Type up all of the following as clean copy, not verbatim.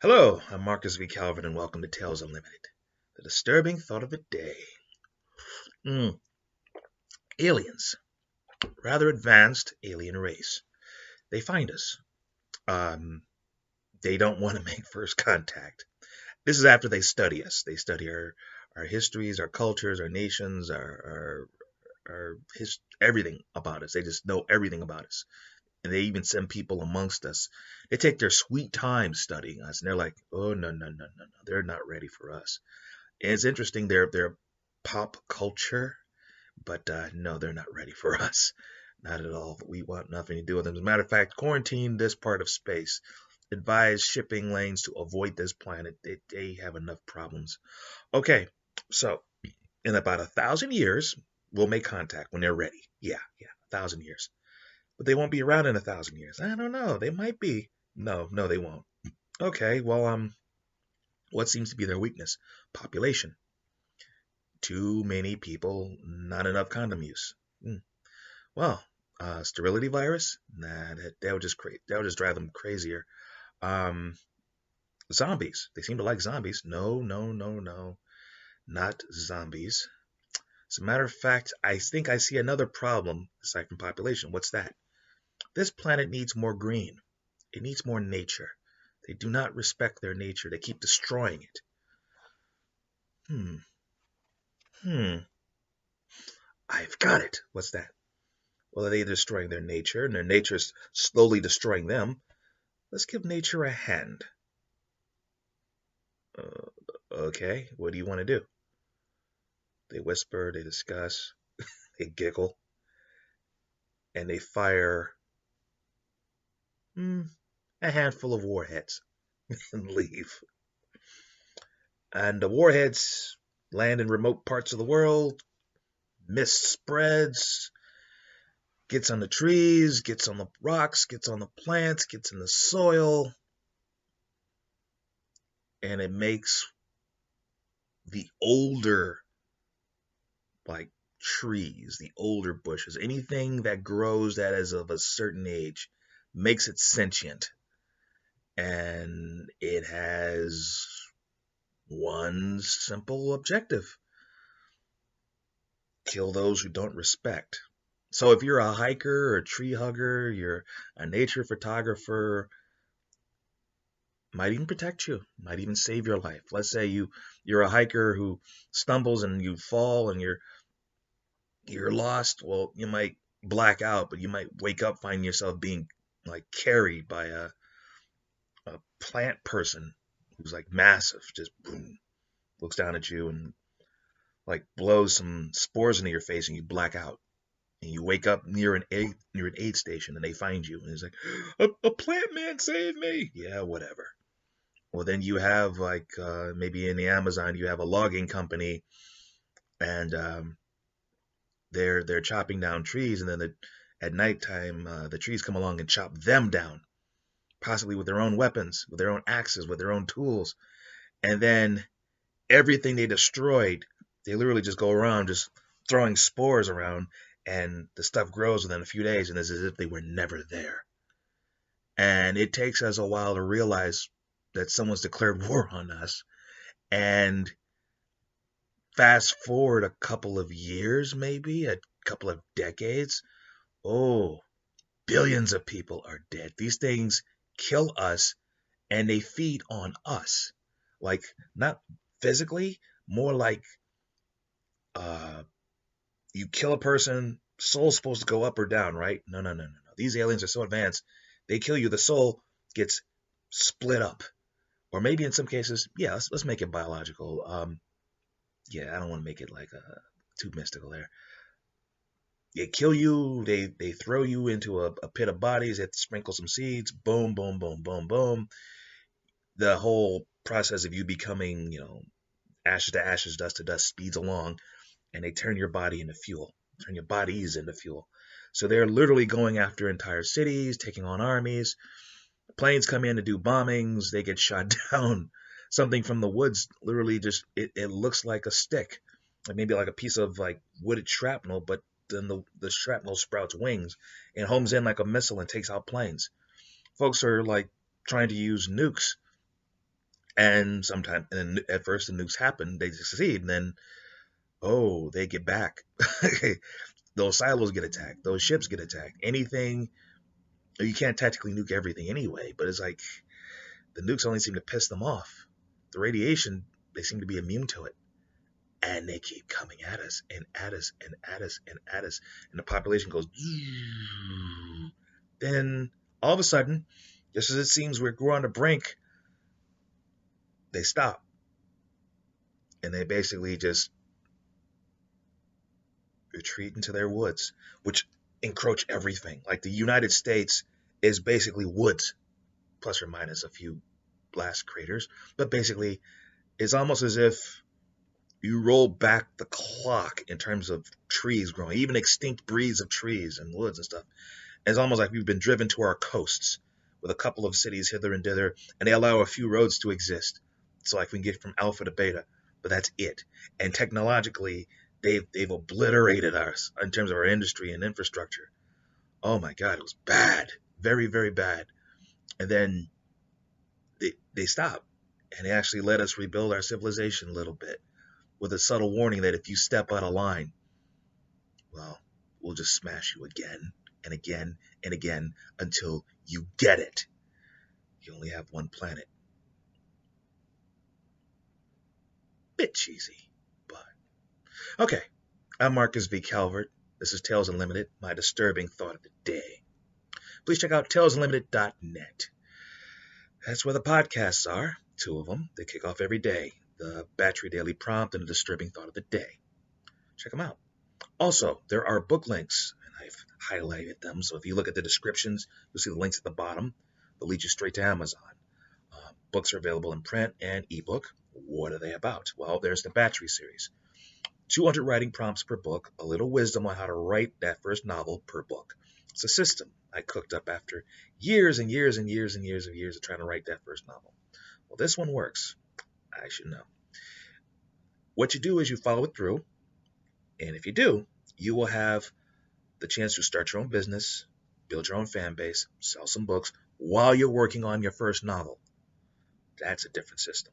Hello, I'm Marcus V. Calvin, and welcome to Tales Unlimited, the disturbing thought of the day. Mm, aliens, rather advanced alien race. They find us. Um, they don't want to make first contact. This is after they study us. They study our histories, our cultures, our nations, everything about us. They just know everything about us. And they even send people amongst us. They take their sweet time studying us, and they're like, "Oh no, no, no, no, no! They're not ready for us." And it's interesting. They're pop culture, but no, they're not ready for us. Not at all. We want nothing to do with them. As a matter of fact, quarantine this part of space. Advise shipping lanes to avoid this planet. They have enough problems. Okay, so in about 1,000 years, we'll make contact when they're ready. Yeah, yeah, 1,000 years. But they won't be around in 1,000 years. I don't know. They might be. No, no, they won't. Okay, well, what seems to be their weakness? Population. Too many people, not enough condom use. Well, sterility virus? Nah, that would just drive them crazier. Um, Zombies. They seem to like zombies. No, no, no, no, not zombies. As a matter of fact, I think I see another problem aside from population. What's that? This planet needs more green. It needs more nature. They do not respect their nature. They keep destroying it. Hmm. Hmm. I've got it. What's that? Well, they're destroying their nature, and their nature's slowly destroying them. Let's give nature a hand. Uh, okay, what do you want to do? They whisper, they discuss, they giggle, and they fire hmm, a handful of warheads and leave. And the warheads land in remote parts of the world, mist spreads, gets on the trees, gets on the rocks, gets on the plants, gets in the soil, and it makes the older, like trees, the older bushes, anything that grows that is of a certain age, makes it sentient. And it has one simple objective: kill those who don't respect. So if you're a hiker or a tree hugger, you're a nature photographer, might even protect you, might even save your life. Let's say you're a hiker who stumbles and you fall and you're lost. Well, you might black out, but you might wake up finding yourself being like carried by a plant person who's like massive, just boom, looks down at you and like blows some spores into your face and you black out. And you wake up near an aid station and they find you and it's like a plant man saved me. Yeah, whatever. Well, then you have like maybe in the Amazon you have a logging company and they're chopping down trees and then at nighttime the trees come along and chop them down, possibly with their own weapons, with their own axes, with their own tools, and then everything they destroyed, they literally just go around just throwing spores around, and the stuff grows within a few days, and it's as if they were never there. And it takes us a while to realize that someone's declared war on us. And fast forward a couple of years, maybe a couple of decades, oh, billions of people are dead. These things kill us and they feed on us. Like, not physically, more like uh, you kill a person, soul's supposed to go up or down, right? No, no, no, no, no. These aliens are so advanced, they kill you, the soul gets split up. Or maybe in some cases, yeah, let's make it biological. Yeah, I don't want to make it like too mystical there. They kill you, they throw you into a pit of bodies, they have to sprinkle some seeds, boom, boom, boom, boom, boom. The whole process of you becoming, ashes to ashes, dust to dust speeds along, and they turn your body into fuel, turn your bodies into fuel. So they're literally going after entire cities, taking on armies. Planes come in to do bombings, they get shot down. Something from the woods literally just it looks like a stick, like maybe like a piece of like wooded shrapnel, but then the shrapnel sprouts wings and homes in like a missile and takes out planes. Folks are like trying to use nukes And sometimes, and at first the nukes happen, they succeed, and then oh, they get back. Those silos get attacked. Those ships get attacked. Anything, you can't tactically nuke everything anyway, but it's like the nukes only seem to piss them off. The radiation, they seem to be immune to it. And they keep coming at us and at us and at us and at us. And the population goes. Then all of a sudden, just as it seems we're on the brink, they stop. And they basically just retreat into their woods, which encroach everything. Like the United States is basically woods, plus or minus a few blast craters. But basically, it's almost as if you roll back the clock in terms of trees growing, even extinct breeds of trees and woods and stuff. And it's almost like we've been driven to our coasts with a couple of cities hither and thither, and they allow a few roads to exist. So like we can get from alpha to beta, but that's it. And technologically, they've obliterated us in terms of our industry and infrastructure. Oh my God, it was bad, very, very bad. And then they stopped, and they actually let us rebuild our civilization a little bit, with a subtle warning that if you step out of line, well, we'll just smash you again and again and again until you get it. You only have one planet. Bit cheesy, but okay. I'm Marcus V. Calvert. This is Tales Unlimited, my disturbing thought of the day. Please check out talesunlimited.net. That's where the podcasts are, 2 of them. They kick off every day. The Battery Daily Prompt and the Disturbing Thought of the Day. Check them out. Also, there are book links, and I've highlighted them, so if you look at the descriptions, you'll see the links at the bottom. They'll lead you straight to Amazon. Books are available in print and ebook. What are they about? Well, there's the Battery series. 200 writing prompts per book, a little wisdom on how to write that first novel per book. It's a system I cooked up after years and years and years and years of trying to write that first novel. Well, this one works. I should know. What you do is you follow it through, and if you do, you will have the chance to start your own business, build your own fan base, sell some books while you're working on your first novel. That's a different system.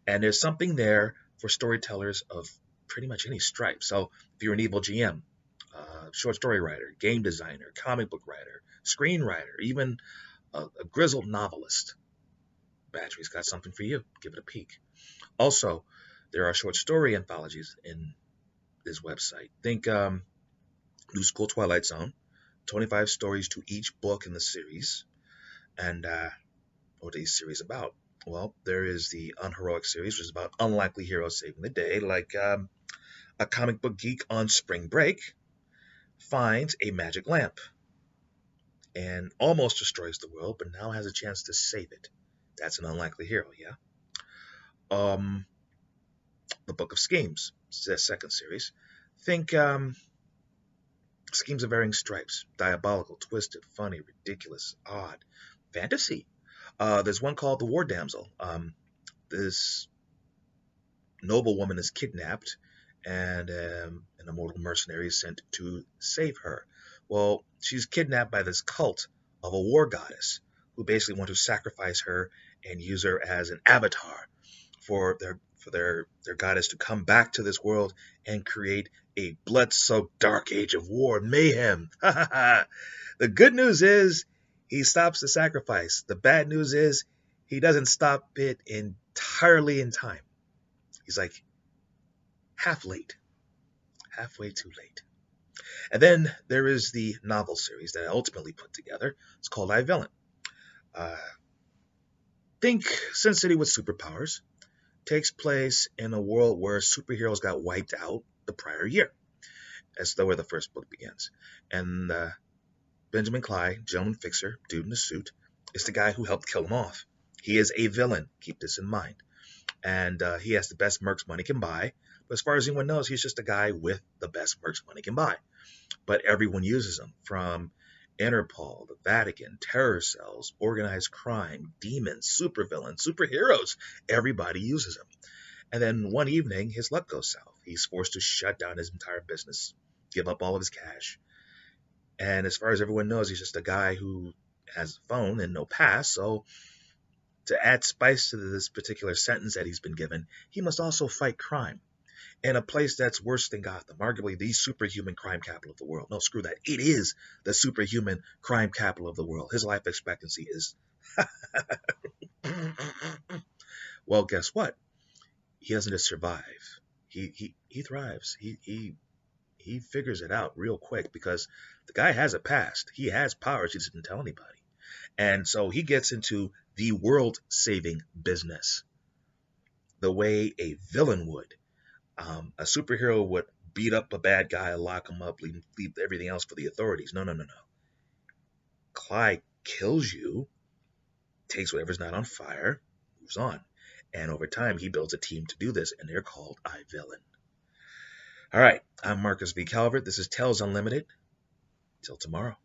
And there's something there for storytellers of pretty much any stripe. So if you're an evil GM, short story writer, game designer, comic book writer, screenwriter, even a grizzled novelist, Battery's got something for you. Give it a peek. Also, there are short story anthologies in this website. Think New School Twilight Zone, 25 stories to each book in the series. And what are these series about? Well, there is the Unheroic series, which is about unlikely heroes saving the day, like a comic book geek on spring break finds a magic lamp and almost destroys the world, but now has a chance to save it. That's an unlikely hero, yeah? The Book of Schemes, it's the second series. Think schemes of varying stripes, diabolical, twisted, funny, ridiculous, odd, fantasy. There's one called The War Damsel. This noble woman is kidnapped, and an immortal mercenary is sent to save her. Well, she's kidnapped by this cult of a war goddess who basically want to sacrifice her and use her as an avatar for their goddess to come back to this world and create a blood-soaked dark age of war and mayhem. The good news is he stops the sacrifice. The bad news is he doesn't stop it entirely in time. He's like halfway too late. And then there is the novel series that I ultimately put together. It's called I, Villain. Think Sin City with superpowers. Takes place in a world where superheroes got wiped out the prior year. That's where the first book begins. And Benjamin Clyde, gentleman fixer, dude in a suit, is the guy who helped kill him off. He is a villain. Keep this in mind. And he has the best mercs money can buy. But as far as anyone knows, he's just a guy with the best mercs money can buy. But everyone uses him, from Interpol, the Vatican, terror cells, organized crime, demons, supervillains, superheroes. Everybody uses him. And then one evening, his luck goes south. He's forced to shut down his entire business, give up all of his cash. And as far as everyone knows, he's just a guy who has a phone and no pass, so To add spice to this particular sentence that he's been given, he must also fight crime in a place that's worse than Gotham, arguably the superhuman crime capital of the world. No, screw that. It is the superhuman crime capital of the world. His life expectancy is. Well, guess what? He doesn't just survive. He thrives. He figures it out real quick because the guy has a past. He has powers. He just didn't tell anybody. And so he gets into the world saving business the way a villain would. A superhero would beat up a bad guy, lock him up, leave everything else for the authorities. No, no, no, no. Clyde kills you, takes whatever's not on fire, moves on. And over time, he builds a team to do this, and they're called I-Villain. All right, I'm Marcus V. Calvert. This is Tales Unlimited. Till tomorrow.